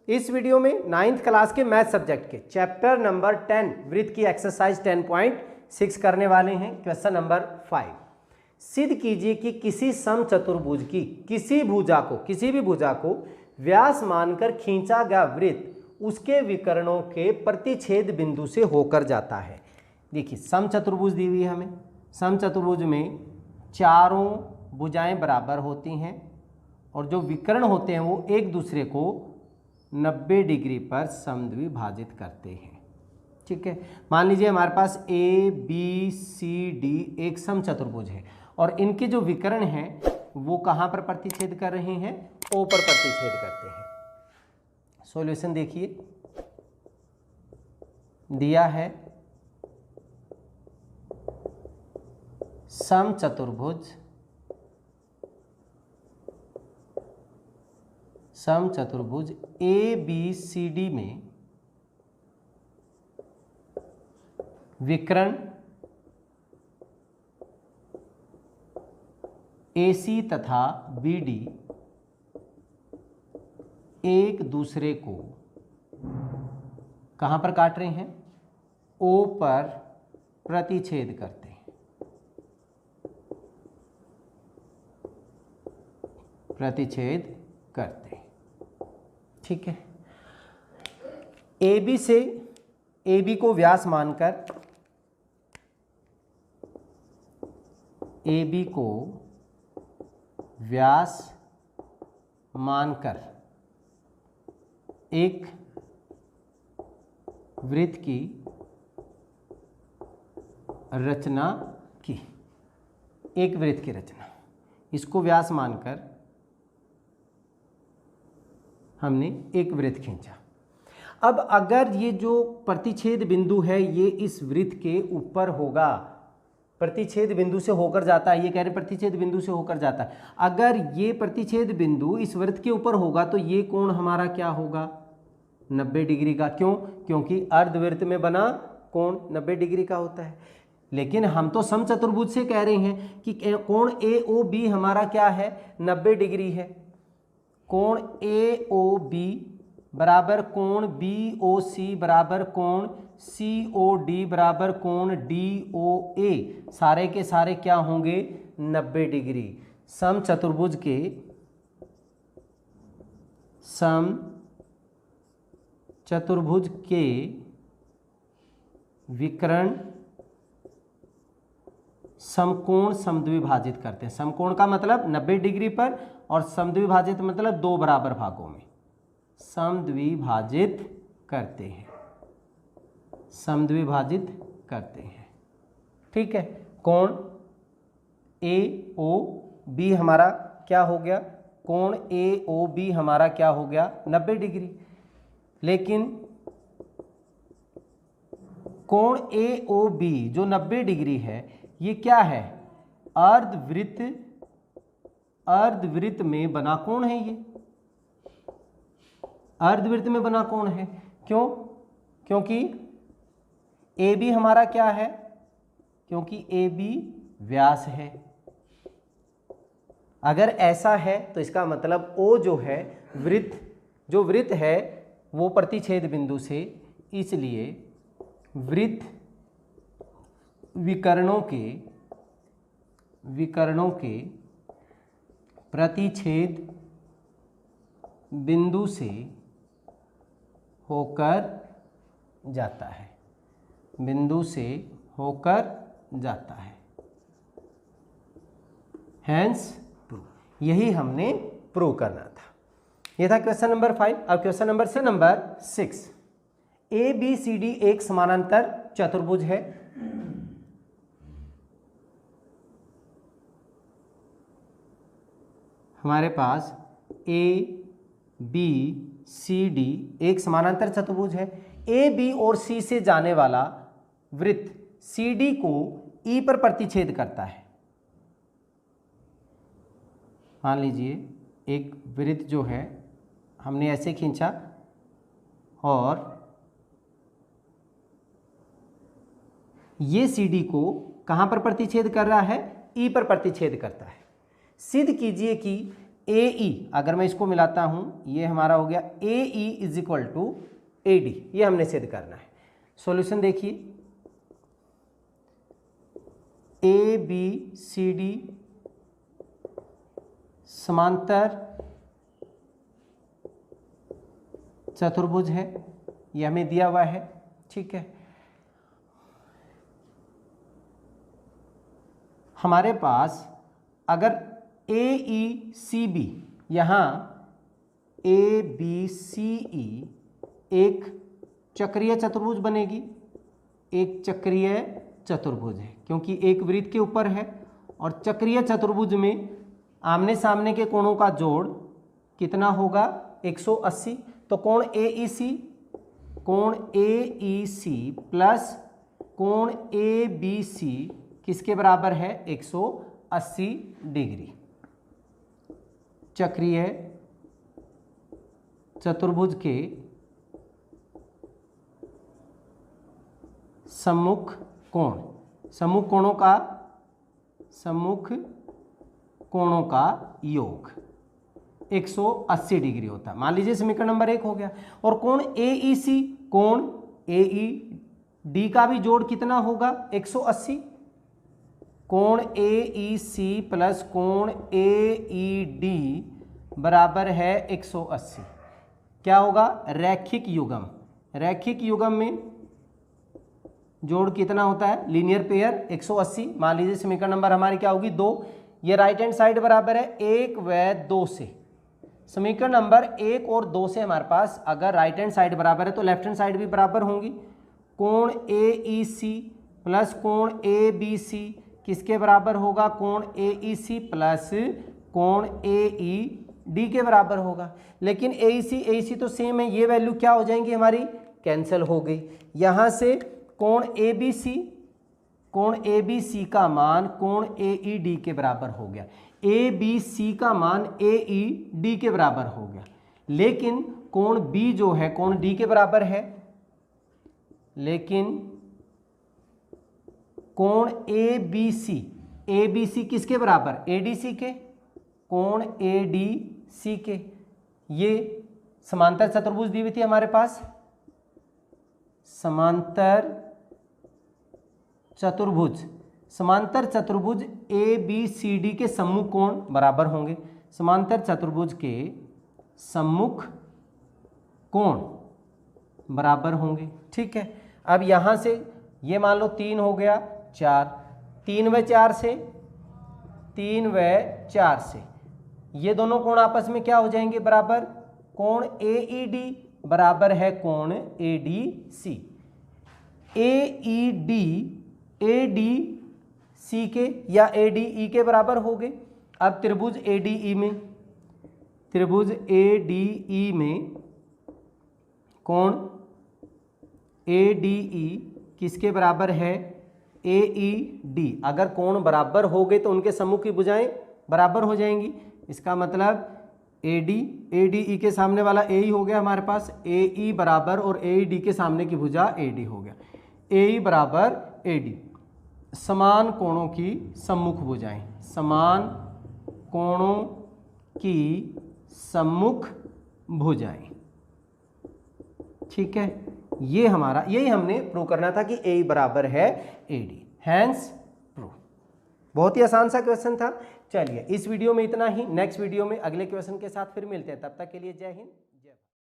इस वीडियो में 9th class के मैथ सब्जेक्ट के चैप्टर नंबर 10 वृत्त की एक्सरसाइज 10.6 करने वाले हैं। क्वेश्चन नंबर 5, सिद्ध कीजिए कि किसी समचतुर्भुज की किसी भी भुजा को व्यास मानकर खींचा गया वृत्त उसके विकर्णों के प्रतिच्छेद बिंदु से होकर जाता है। देखिए समचतुर्भुज दी हुई है हमें। समचतुर्भुज में चारों भुजाएं बराबर होती हैं और जो विकर्ण होते हैं वो एक दूसरे को 90 डिग्री पर समद्विभाजित करते हैं। ठीक है, मान लीजिए हमारे पास ए बी सी डी एक समचतुर्भुज है और इनके जो विकर्ण हैं वो कहाँ पर प्रतिच्छेद कर रहे हैं? ओ पर प्रतिच्छेद करते हैं। सॉल्यूशन देखिए दिया है, समचतुर्भुज ए बी सी डी में विकर्ण AC तथा BD एक दूसरे को कहाँ पर काट रहे हैं? O पर प्रतिच्छेद करते हैं। ठीक है, AB को व्यास मानकर एक वृत्त की रचना की। इसको व्यास मानकर हमने एक वृत्त खींचा। अब अगर ये जो प्रतिच्छेद बिंदु है ये इस वृत्त के ऊपर होगा, प्रतिच्छेद बिंदु से होकर जाता है, ये कह रहे प्रतिच्छेद बिंदु से होकर जाता है। अगर ये प्रतिच्छेद बिंदु इस वृत्त के ऊपर होगा तो ये कोण हमारा क्या होगा? 90 डिग्री का। क्यों? क्योंकि अर्धवृत्त में बना कोण 90 डिग्री का होता है। लेकिन हम तो समचतुर्भुज से कह रहे हैं कि कोण AOB हमारा क्या है? 90 डिग्री है। कोण AOB बराबर कोण BOC बराबर कोण COD बराबर कोण DOA, सारे के सारे क्या होंगे? 90 डिग्री। समचतुर्भुज के विकर्ण समकोण समद्विभाजित करते हैं। समकोण का मतलब 90 डिग्री पर और समद्विभाजित मतलब दो बराबर भागों में समद्विभाजित करते हैं। ठीक है, कोण AOB हमारा क्या हो गया? कोण AOB हमारा क्या हो गया? 90 डिग्री। लेकिन कोण AOB जो 90 डिग्री है ये क्या है? अर्धवृत्त में बना कोण है। ये अर्धवृत्त में बना कोण है। क्यों? क्योंकि AB हमारा क्या है? क्योंकि AB व्यास है। अगर ऐसा है तो इसका मतलब O जो है वृत्त है वो प्रतिच्छेद बिंदु से, इसलिए वृत्त विकर्णों के प्रतिच्छेद बिंदु से होकर जाता है। Hence proved. यही हमने प्रूव करना था। यह था क्वेश्चन नंबर 5। अब क्वेश्चन नंबर 6। ABCD एक समानांतर चतुर्भुज है। हमारे पास ABCD एक समानांतर चतुर्भुज है। AB और C से जाने वाला वृत्त CD को E पर प्रतिच्छेद करता है। मान लीजिए एक वृत्त जो है हमने ऐसे खींचा और ये CD को कहाँ पर प्रतिच्छेद कर रहा है? E पर प्रतिच्छेद करता है। सिद्ध कीजिए कि ए ई, अगर मैं इसको मिलाता हूँ ये हमारा हो गया A E is equal to A D, ये हमने सिद्ध करना है। सॉल्यूशन देखिए, ए बी सी डी समांतर चतुर्भुज है, ये हमें दिया हुआ है, ठीक है। हमारे पास अगर ए ई सी बी, यहाँ ए बी सी ई एक चक्रीय चतुर्भुज बनेगी, एक चक्रीय चतुर्भुज है क्योंकि एक वृत्त के ऊपर है, और चक्रीय चतुर्भुज में आमने सामने के कोणों का जोड़ कितना होगा 180। तो कोण ए ई सी प्लस कोण ए बी सी किसके बराबर है 180 डिग्री। चक्रीय चतुर्भुज के सम्मुख कोण, सम्मुख कोणों का योग 180 डिग्री होता है। मान लीजिए समीकरण नंबर 1 हो गया। और कोण ए ई सी, कोण ए ई डी का भी जोड़ कितना होगा 180। कोण ए ई सी प्लस कोण ए ई डी बराबर है 180। क्या होगा रैखिक युग्म, रैखिक युग्म में जोड़ कितना होता है लीनियर पेयर 180। मान लीजिए समीकरण नंबर हमारी क्या होगी 2, ये राइट हैंड साइड बराबर है 1 व 2 से। समीकरण नंबर 1 और 2 से हमारे पास अगर राइट हैंड साइड बराबर है तो लेफ्ट हैंड साइड भी बराबर होंगी। कोण ए ई सी प्लस कोण ए बी सी किसके बराबर होगा, कोण ए ई सी प्लस कोण ए ई डी के बराबर होगा। लेकिन ए ई सी तो सेम है, ये वैल्यू क्या हो जाएंगी हमारी कैंसिल हो गई। यहाँ से कोण ए बी सी का मान कोण ए ई डी के बराबर हो गया, ए बी सी का मान ए ई डी के बराबर हो गया। लेकिन कोण बी जो है कोण डी के बराबर है, लेकिन कोण ए बी सी किसके बराबर ए डी सी के, कोण ए डी सी के। ये समांतर चतुर्भुज दी हुई थी हमारे पास, समांतर चतुर्भुज ए बी सी डी के सम्मुख कोण बराबर होंगे। समांतर चतुर्भुज के सम्मुख कोण बराबर होंगे, ठीक है। अब यहाँ से ये मान लो 3 हो गया 4, 3 व 4 से ये दोनों कोण आपस में क्या हो जाएंगे बराबर। कोण ए ई डी बराबर है कोण A D C, A D C के या ए डी ई के बराबर हो गए। अब त्रिभुज ए डी ई में कोण ए डी ई किसके बराबर है ए ई डी। अगर कोण बराबर हो गए तो उनके सम्मुख की भुजाएं बराबर हो जाएंगी। इसका मतलब ए डी ई के सामने वाला ए ई हो गया हमारे पास, ए ई बराबर और ए ई डी के सामने की भुजा ए डी हो गया, ए ई बराबर ए डी। समान कोणों की सम्मुख भुजाएं, समान कोणों की सम्मुख भुजाएं, ठीक है। ये हमारा यही हमने प्रूव करना था कि ए बराबर है ए डी, हैंस प्रूव। बहुत ही आसान सा क्वेश्चन था। चलिए इस वीडियो में इतना ही, नेक्स्ट वीडियो में अगले क्वेश्चन के साथ फिर मिलते हैं। तब तक के लिए जय हिंद।